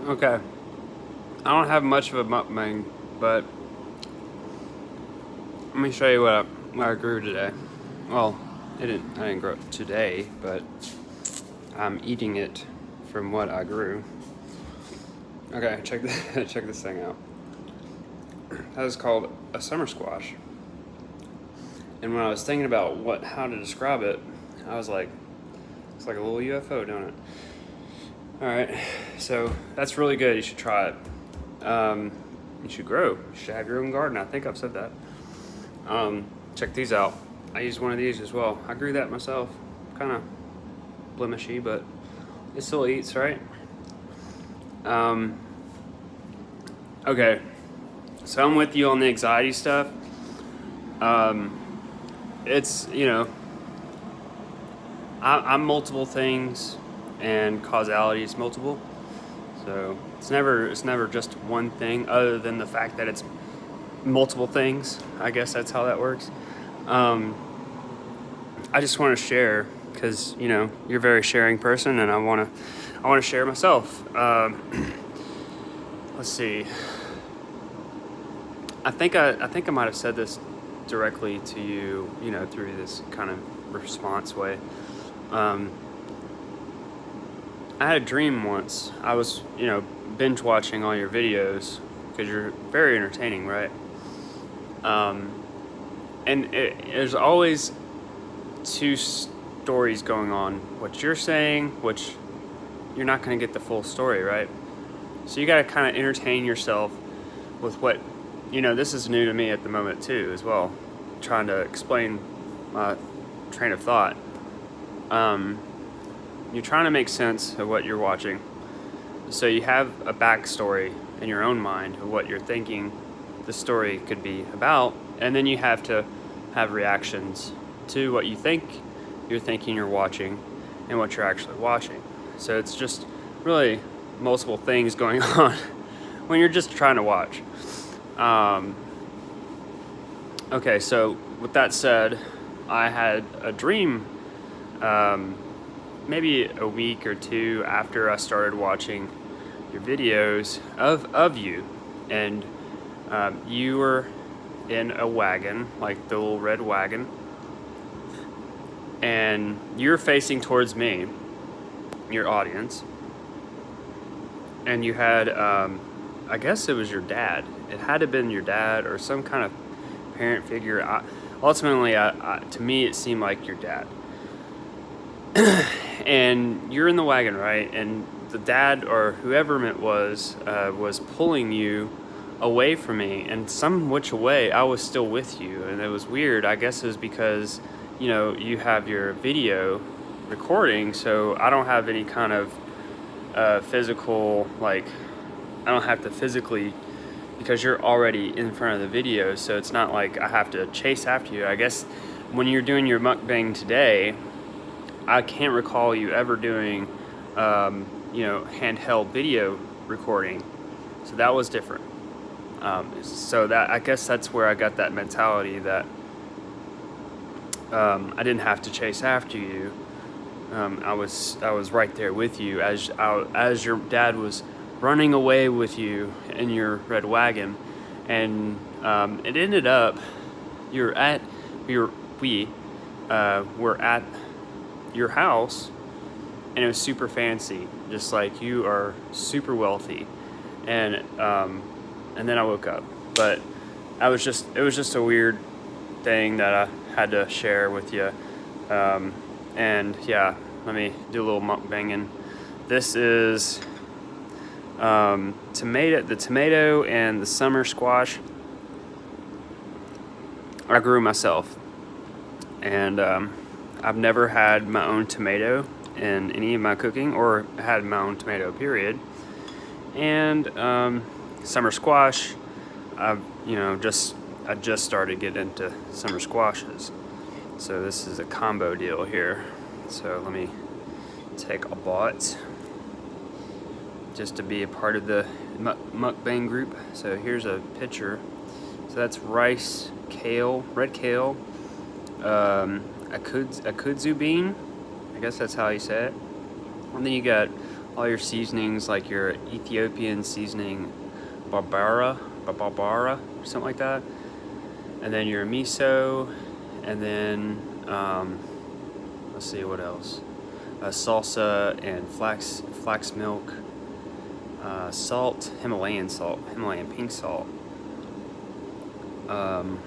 Okay, I don't have much of a mukbang, but let me show you what I grew today. Well, I didn't grow it today, but I'm eating it from what I grew. Okay, check this thing out. That is called a summer squash. And when I was thinking about how to describe it, I was like, it's like a little UFO, don't it? All right, so that's really good. You should try it. You should grow. You should have your own garden. I think I've said that. Check these out. I used one of these as well. I grew that myself. Kind of blemishy, but it still eats, right? Okay, so I'm with you on the anxiety stuff. It's, I'm multiple things, and causality is multiple. So it's never just one thing, other than the fact that it's multiple things. I guess that's how that works. I just want to share because you're a very sharing person, and I want to share myself. Let's see. I think I might have said this directly to you, through this kind of response way. I had a dream once. I was, binge watching all your videos because you're very entertaining, right? And there's always two stories going on. What you're saying, which you're not going to get the full story, right? So you got to kind of entertain yourself with what, this is new to me at the moment too, as well. Trying to explain my train of thought. You're trying to make sense of what you're watching. So you have a backstory in your own mind of what you're thinking the story could be about, and then you have to have reactions to what you think you're thinking you're watching and what you're actually watching. So it's just really multiple things going on when you're just trying to watch. Okay, so with that said, I had a dream maybe a week or two after I started watching your videos of you, and you were in a wagon, like the little red wagon, and you're facing towards me, your audience, and you had I guess it was your dad. It had to have been your dad or some kind of parent figure. Ultimately, to me, it seemed like your dad. And you're in the wagon, right? And the dad or whoever it was pulling you away from me, and some which way I was still with you. And it was weird. I guess it was because you have your video recording, so I don't have any kind of physical, like, I don't have to physically, because you're already in front of the video, so it's not like I have to chase after you. I guess when you're doing your mukbang today, I can't recall you ever doing handheld video recording, so that was different. So that, I guess that's where I got that mentality that I didn't have to chase after you. I was right there with you as your dad was running away with you in your red wagon, and it ended up we were at your house, and it was super fancy, just like you are super wealthy, and then I woke up, but it was just a weird thing that I had to share with you. And yeah, let me do a little mukbanging. This is the tomato and the summer squash I grew myself, and I've never had my own tomato in any of my cooking, or had my own tomato, period. And summer squash, I just started getting into summer squashes, so this is a combo deal here. So let me take a bite just to be a part of the mukbang group. So here's a picture. So that's rice, kale, red kale, akudzu bean, I guess that's how you say it. And then you got all your seasonings, like your Ethiopian seasoning, Barbara, or something like that, and then your miso, and then let's see what else, salsa and flax milk, salt, Himalayan pink salt. Trying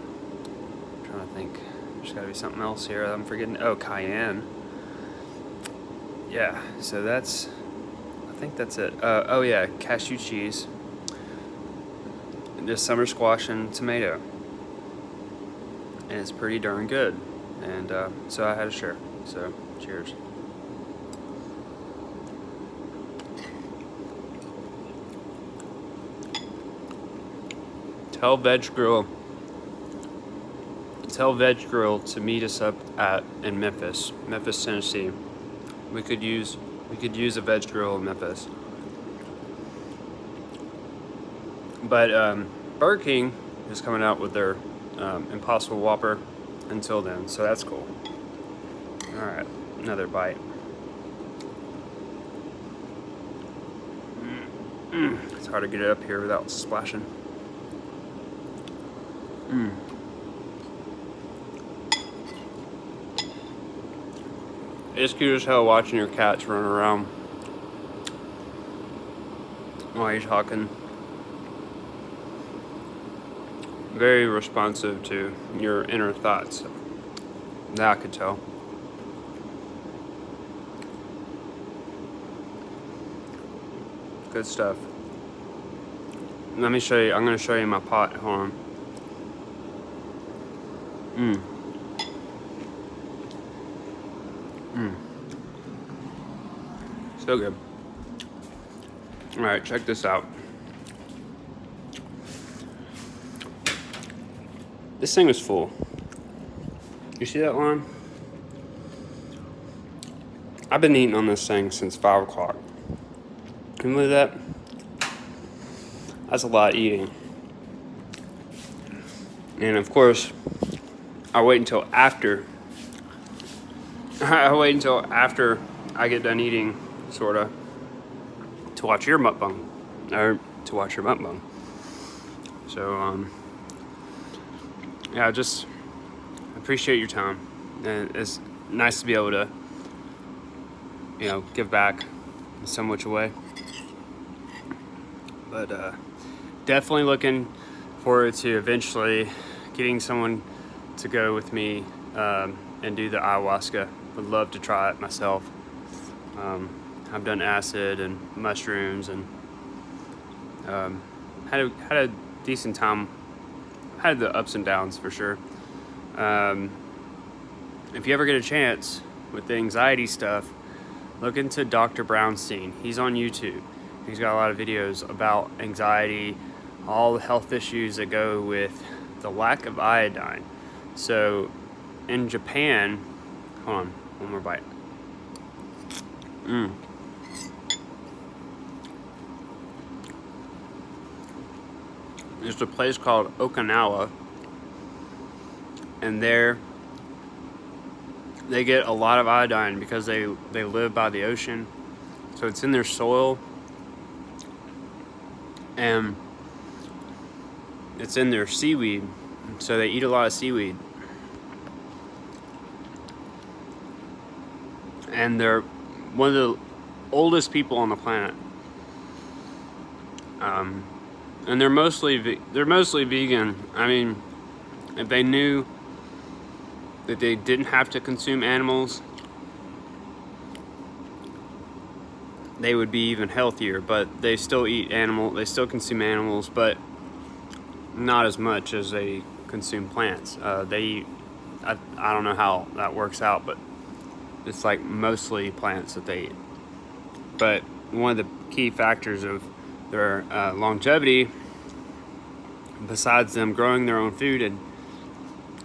to think, there's got to be something else here I'm forgetting. Oh, cayenne. Yeah, so I think that's it. Oh yeah, cashew cheese, just summer squash and tomato, and it's pretty darn good. And so I had a share. So cheers. Tell Veg Grill to meet us up in Memphis, Tennessee. We could use a Veg Grill in Memphis. But Burger King is coming out with their Impossible Whopper until then, so that's cool. All right, another bite. It's hard to get it up here without splashing. It's cute as hell watching your cats run around while you're talking. Very responsive to your inner thoughts. That I could tell. Good stuff. Let me show you. I'm going to show you my pot. Hold on. So good. All right, check this out. This thing is full. You see that line? I've been eating on this thing since 5 o'clock. Can you believe that? That's a lot of eating. And of course, I wait until after I get done eating, sorta, to watch your mukbang, So, yeah, just appreciate your time, and it's nice to be able to, give back in so much way. But definitely looking forward to eventually getting someone to go with me and do the ayahuasca. Would love to try it myself. I've done acid and mushrooms and had a decent time. Had the ups and downs for sure. If you ever get a chance with the anxiety stuff, look into Dr. Brownstein. He's on YouTube. He's got a lot of videos about anxiety, all the health issues that go with the lack of iodine. So in Japan, hold on, one more bite. There's a place called Okinawa, and there they get a lot of iodine because they live by the ocean, so it's in their soil and it's in their seaweed, so they eat a lot of seaweed, and they're one of the oldest people on the planet. And they're mostly vegan. I mean, if they knew that they didn't have to consume animals, they would be even healthier. But they still they still consume animals, but not as much as they consume plants. I don't know how that works out, but it's like mostly plants that they eat. But one of the key factors of their longevity, besides them growing their own food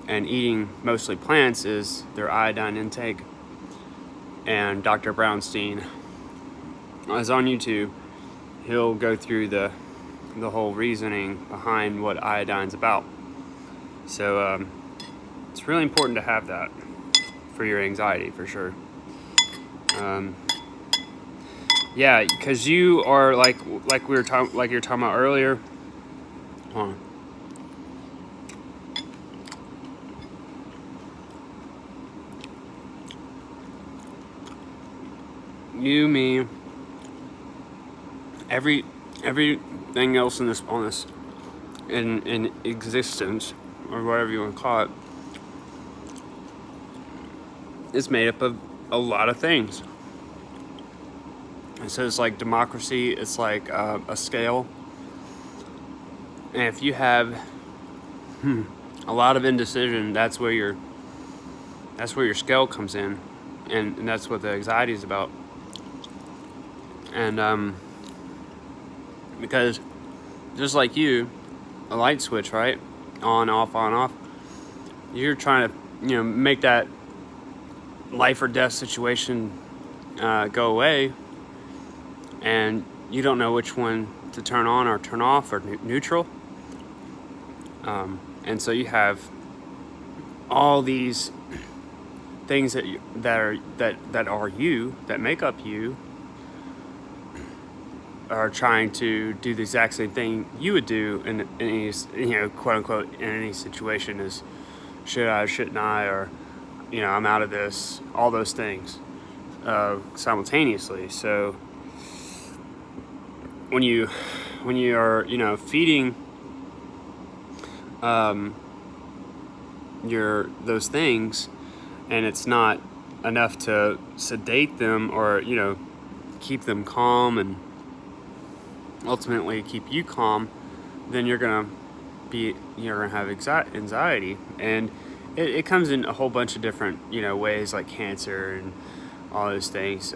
and eating mostly plants, is their iodine intake. And Dr. Brownstein is on YouTube. He'll go through the whole reasoning behind what iodine's about. So it's really important to have that for your anxiety, for sure. Yeah, because you are like we were talking, like you were talking about earlier. Hold on. You, me, everything else in this in existence, or whatever you want to call it, is made up of a lot of things. And so it's like democracy. It's like a scale, and if you have a lot of indecision, that's where your scale comes in, and that's what the anxiety is about. And because just like you, a light switch, right? On, off. You're trying to, make that life or death situation go away, and you don't know which one to turn on or turn off or neutral. And so you have all these things that are you, that make up you, are trying to do the exact same thing you would do in any, quote unquote, in any situation, is should I, shouldn't I, or I'm out of this, all those things simultaneously. So when you are feeding those things, and it's not enough to sedate them or keep them calm and ultimately keep you calm, then you're gonna have anxiety, and it comes in a whole bunch of different ways, like cancer and all those things,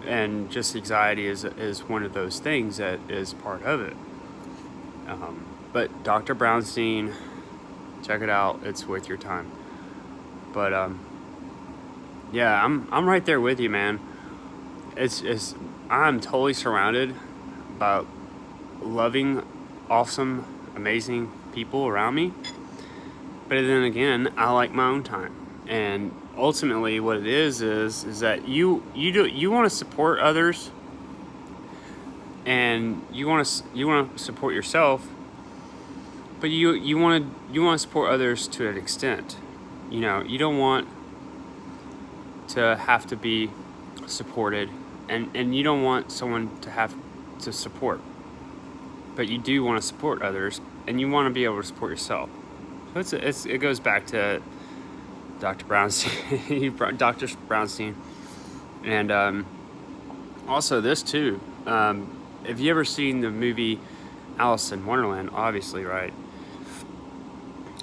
and just anxiety is one of those things that is part of it. But Dr. Brownstein, check it out, it's worth your time. But yeah, I'm right there with you, man. It's I'm totally surrounded by loving, awesome, amazing people around me. But then again, I like my own time. And ultimately what it is that you want to support others, and you want to support yourself, but you want to support others to an extent. You don't want to have to be supported, and you don't want someone to have to support, but you do want to support others, and you want to be able to support yourself. So it goes back to Dr. Brownstein, Dr. Brownstein, and also this too. Have you ever seen the movie Alice in Wonderland? Obviously, right?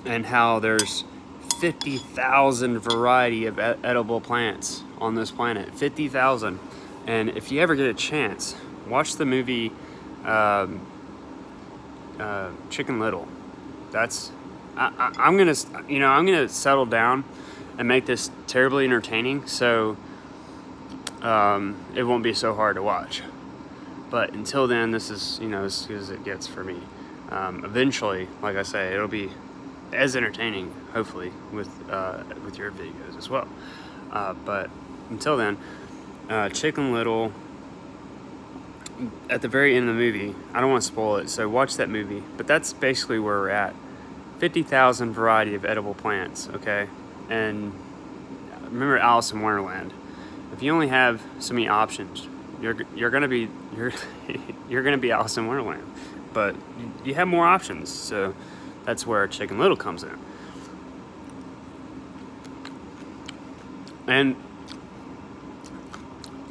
And how there's 50,000 variety of edible plants on this planet. 50,000. And if you ever get a chance, watch the movie Chicken Little. I'm gonna settle down and make this terribly entertaining, so it won't be so hard to watch. But until then, this is as good as it gets for me. Eventually, like I say, it'll be as entertaining, hopefully, with your videos as well. But until then, Chicken Little, at the very end of the movie, I don't want to spoil it, so watch that movie, but that's basically where we're at. 50,000 variety of edible plants, okay? And remember Alice in Wonderland. If you only have so many options, you're gonna be Alice in Wonderland. But you have more options, so that's where Chicken Little comes in. And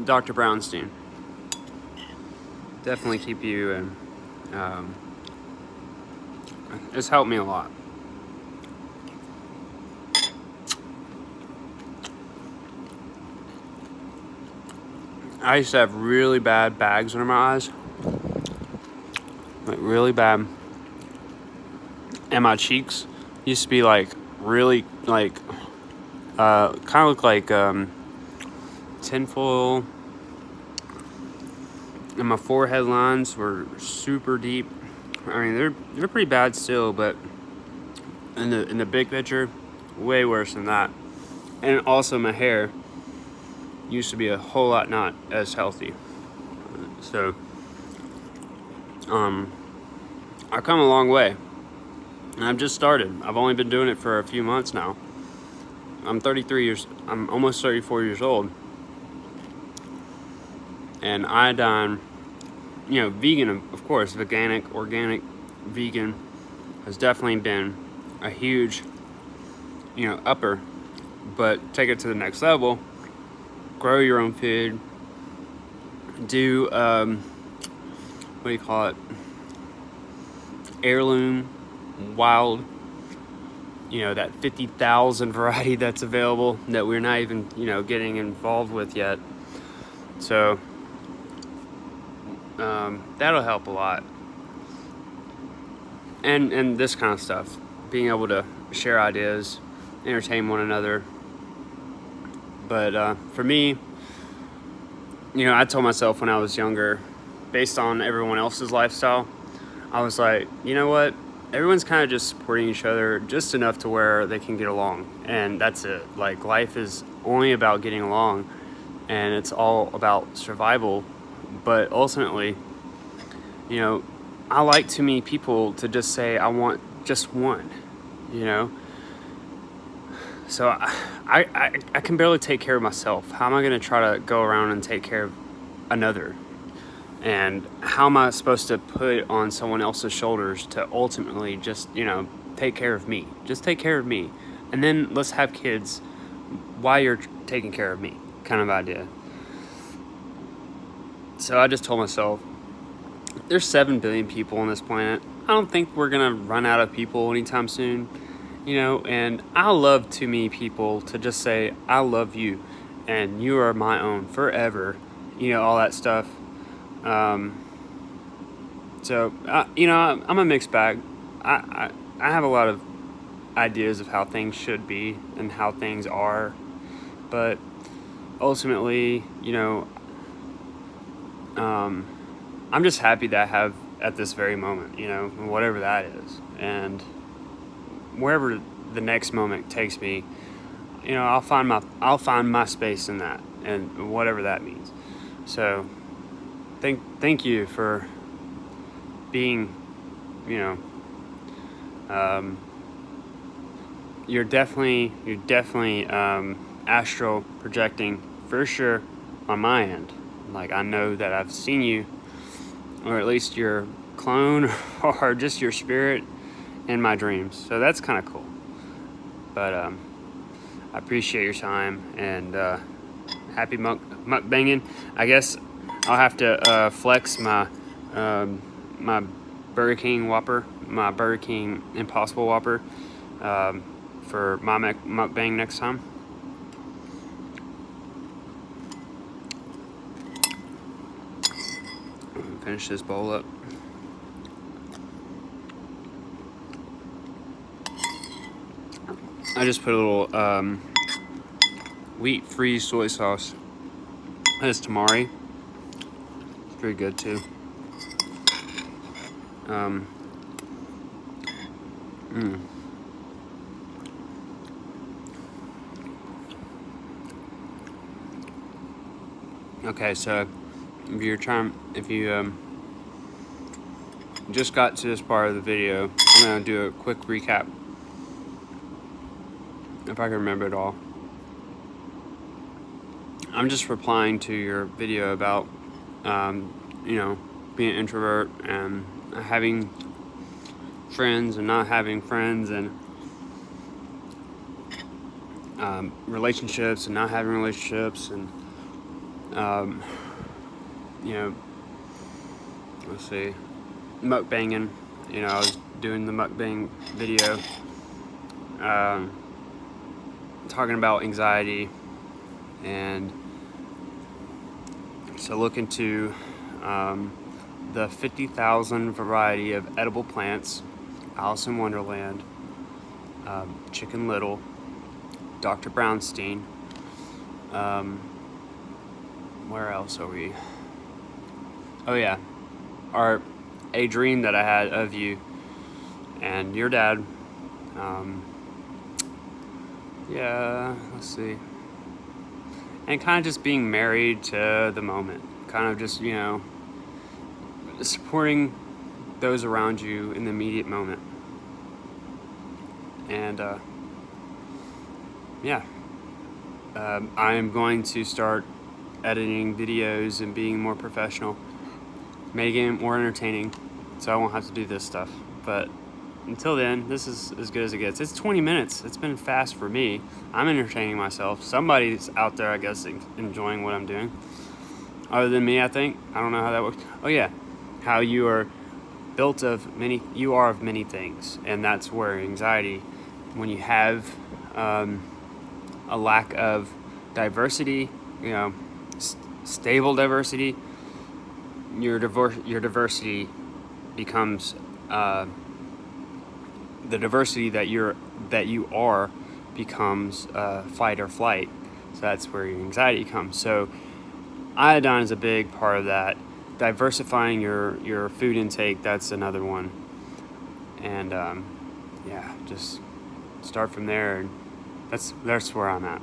Dr. Brownstein, definitely keep you, and it's helped me a lot. I used to have really bad bags under my eyes, like really bad, and my cheeks used to be like really like kind of look like tinfoil, and my forehead lines were super deep. I mean, they're pretty bad still, but in the big picture, way worse than that. And also my hair used to be a whole lot not as healthy. So, I've come a long way. And I've just started. I've only been doing it for a few months now. I'm almost 34 years old. And iodine, vegan, of course, organic, vegan has definitely been a huge, upper. But take it to the next level, grow your own food, do, what do you call it? Heirloom, wild, that 50,000 variety that's available that we're not even, getting involved with yet. So, that'll help a lot. And this kind of stuff, being able to share ideas, entertain one another. But for me, I told myself when I was younger, based on everyone else's lifestyle, I was like, you know what? Everyone's kind of just supporting each other just enough to where they can get along. And that's it. Like, life is only about getting along, and it's all about survival. But ultimately, I like to meet people to just say, I want just one, So I can barely take care of myself. How am I going to try to go around and take care of another? And how am I supposed to put on someone else's shoulders to ultimately just, take care of me? Just take care of me. And then let's have kids while you're taking care of me, kind of idea. So I just told myself, there's 7 billion people on this planet. I don't think we're going to run out of people anytime soon. And I love to meet people to just say, I love you and you are my own forever, all that stuff. So, I'm a mixed bag. I have a lot of ideas of how things should be and how things are, but ultimately, I'm just happy that I have at this very moment, whatever that is. And wherever the next moment takes me, I'll find my space in that, and whatever that means. So thank you for being, you're definitely astral projecting for sure on my end. Like, I know that I've seen you, or at least your clone or just your spirit in my dreams. So that's kind of cool. But I appreciate your time, and happy mukbanging. I guess I'll have to flex my my Burger King Whopper, my Burger King Impossible Whopper, for my mukbang next time. Finish this bowl up. I just put a little wheat-free soy sauce. This tamari. It's pretty good too. Okay, so if you just got to this part of the video, I'm gonna do a quick recap, if I can remember it all. I'm just replying to your video about, being an introvert and having friends and not having friends, and relationships and not having relationships, and let's see, mukbanging. I was doing the mukbang video, talking about anxiety, and so look into the 50,000 variety of edible plants, Alice in Wonderland, Chicken Little, Dr. Brownstein. Where else are we? Oh yeah, a dream that I had of you and your dad. Let's see. And kind of just being married to the moment. Kind of just, supporting those around you in the immediate moment. And yeah, I am going to start editing videos and being more professional, making it more entertaining, so I won't have to do this stuff. But until then, this is as good as it gets. It's 20 minutes. It's been fast for me. I'm entertaining myself. Somebody's out there, I guess, enjoying what I'm doing. Other than me, I think. I don't know how that works. Oh yeah, how you are built of many. You are of many things, and that's where anxiety, when you have a lack of diversity, stable diversity, your diversity becomes the diversity that you are becomes fight or flight. So that's where your anxiety comes. So iodine is a big part of that. Diversifying your food intake, that's another one. And yeah, just start from there. And that's where I'm at.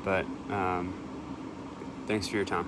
But thanks for your time.